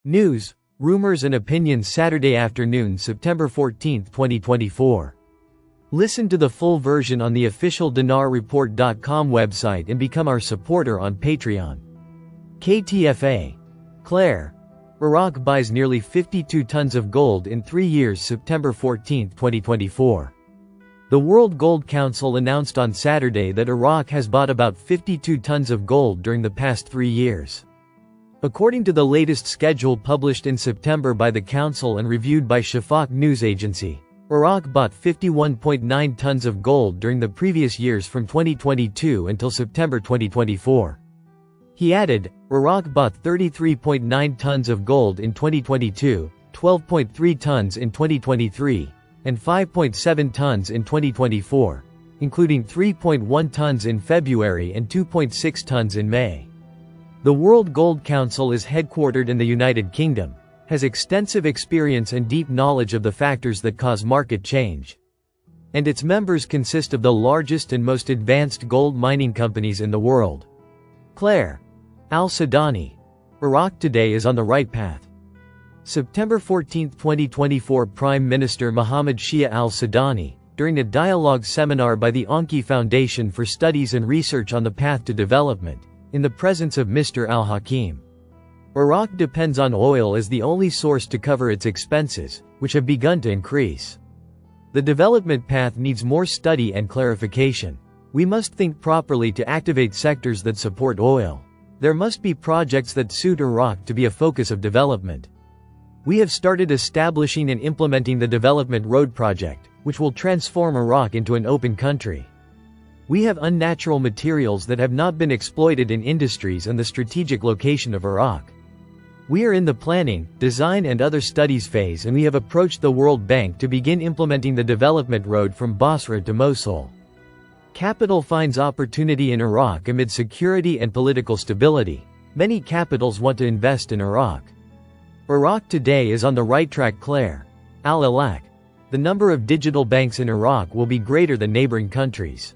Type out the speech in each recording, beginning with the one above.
News, rumors and opinions Saturday afternoon, September 14, 2024. Listen to the full version on the official dinarreport.com website and become our supporter on Patreon. KTFA. Claire. Iraq buys nearly 52 tons of gold in 3 years, September 14, 2024. The World Gold Council announced on Saturday that Iraq has bought about 52 tons of gold during the past 3 years. According to the latest schedule published in September by the Council and reviewed by Shafaq news agency, Iraq bought 51.9 tons of gold during the previous years from 2022 until September 2024. He added, Iraq bought 33.9 tons of gold in 2022, 12.3 tons in 2023, and 5.7 tons in 2024, including 3.1 tons in February and 2.6 tons in May. The World Gold Council is headquartered in the United Kingdom, has extensive experience and deep knowledge of the factors that cause market change. And its members consist of the largest and most advanced gold mining companies in the world. Claire. Al-Sudani. Iraq today is on the right path. September 14, 2024. Prime Minister Mohammed Shia al-Sudani, during a dialogue seminar by the Anki Foundation for Studies and Research on the Path to Development, in the presence of Mr. al-Hakim. Iraq depends on oil as the only source to cover its expenses, which have begun to increase. The development path needs more study and clarification. We must think properly to activate sectors that support oil. There must be projects that suit Iraq to be a focus of development. We have started establishing and implementing the Development Road Project, which will transform Iraq into an open country. We have unnatural materials that have not been exploited in industries and the strategic location of Iraq. We are in the planning, design and other studies phase, and we have approached the World Bank to begin implementing the development road from Basra to Mosul. Capital finds opportunity in Iraq amid security and political stability. Many capitals want to invest in Iraq. Iraq today is on the right track. Claire. Al-Alaq. The number of digital banks in Iraq will be greater than neighboring countries.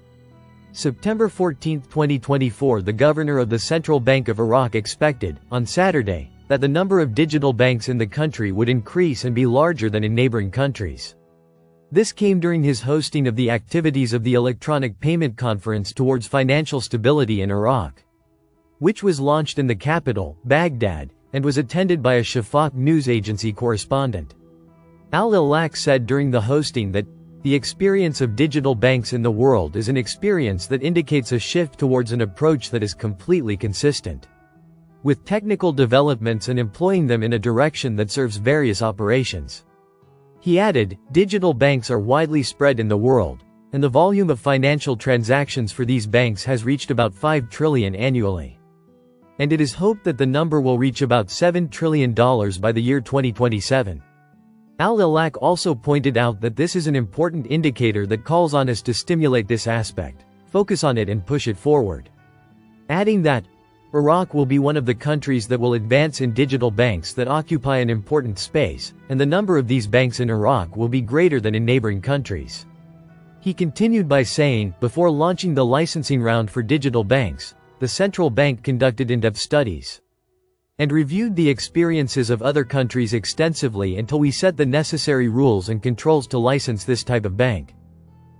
September 14, 2024. The governor of the Central Bank of Iraq expected, on Saturday, that the number of digital banks in the country would increase and be larger than in neighboring countries. This came during his hosting of the activities of the Electronic Payment Conference towards Financial Stability in Iraq, which was launched in the capital, Baghdad, and was attended by a Shafaq news agency correspondent. Al-Alaq said during the hosting that the experience of digital banks in the world is an experience that indicates a shift towards an approach that is completely consistent with technical developments and employing them in a direction that serves various operations. He added, digital banks are widely spread in the world, and the volume of financial transactions for these banks has reached about 5 trillion annually. And it is hoped that the number will reach about $7 trillion by the year 2027. Al-Alaq also pointed out that this is an important indicator that calls on us to stimulate this aspect, focus on it and push it forward. Adding that, Iraq will be one of the countries that will advance in digital banks that occupy an important space, and the number of these banks in Iraq will be greater than in neighboring countries. He continued by saying, before launching the licensing round for digital banks, the central bank conducted in-depth studies and reviewed the experiences of other countries extensively until we set the necessary rules and controls to license this type of bank.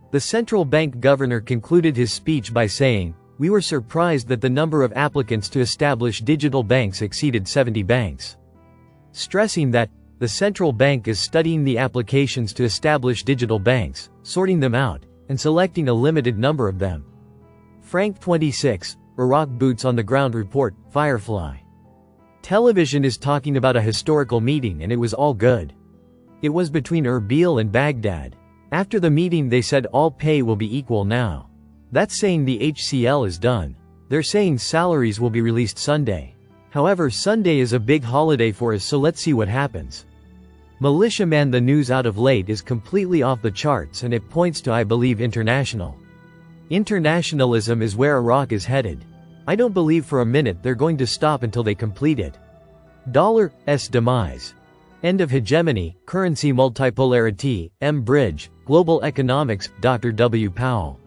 The central bank governor concluded his speech by saying, we were surprised that the number of applicants to establish digital banks exceeded 70 banks. Stressing that, the central bank is studying the applications to establish digital banks, sorting them out, and selecting a limited number of them. Frank 26, Iraq Boots on the Ground Report, Firefly. Television is talking about a historical meeting and it was all good. It was between Erbil and Baghdad. After the meeting they said all pay will be equal now. That's saying the HCL is done. They're saying salaries will be released Sunday. However, Sunday is a big holiday for us, so let's see what happens. Militiaman. The news out of late is completely off the charts and it points to, I believe, international. Internationalism is where Iraq is headed. I don't believe for a minute they're going to stop until they complete it. Dollar's demise. End of hegemony, currency multipolarity, M. Bridge, Global Economics, Dr. W. Powell.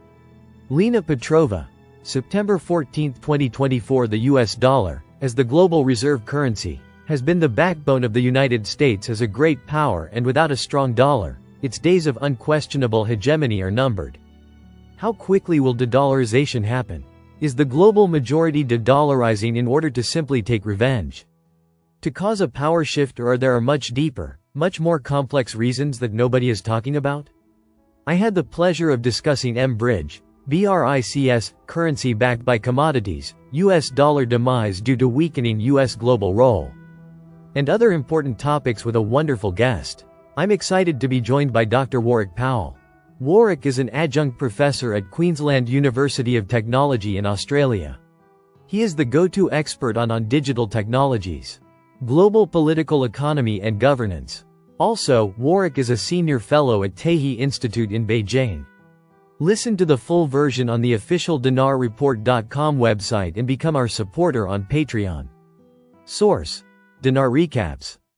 Lena Petrova. September 14, 2024. The US dollar, as the global reserve currency, has been the backbone of the United States as a great power, and without a strong dollar, its days of unquestionable hegemony are numbered. How quickly will de-dollarization happen? Is the global majority de-dollarizing in order to simply take revenge? To cause a power shift, or are there much deeper, much more complex reasons that nobody is talking about? I had the pleasure of discussing M-Bridge, BRICS, currency backed by commodities, US dollar demise due to weakening US global role, and other important topics with a wonderful guest. I'm excited to be joined by Dr. Warwick Powell. Warwick is an adjunct professor at Queensland University of Technology in Australia. He is the go-to expert on digital technologies, global political economy and governance. Also, Warwick is a senior fellow at Tahe Institute in Beijing. Listen to the full version on the official dinarreport.com website and become our supporter on Patreon. Source: Dinar Recaps.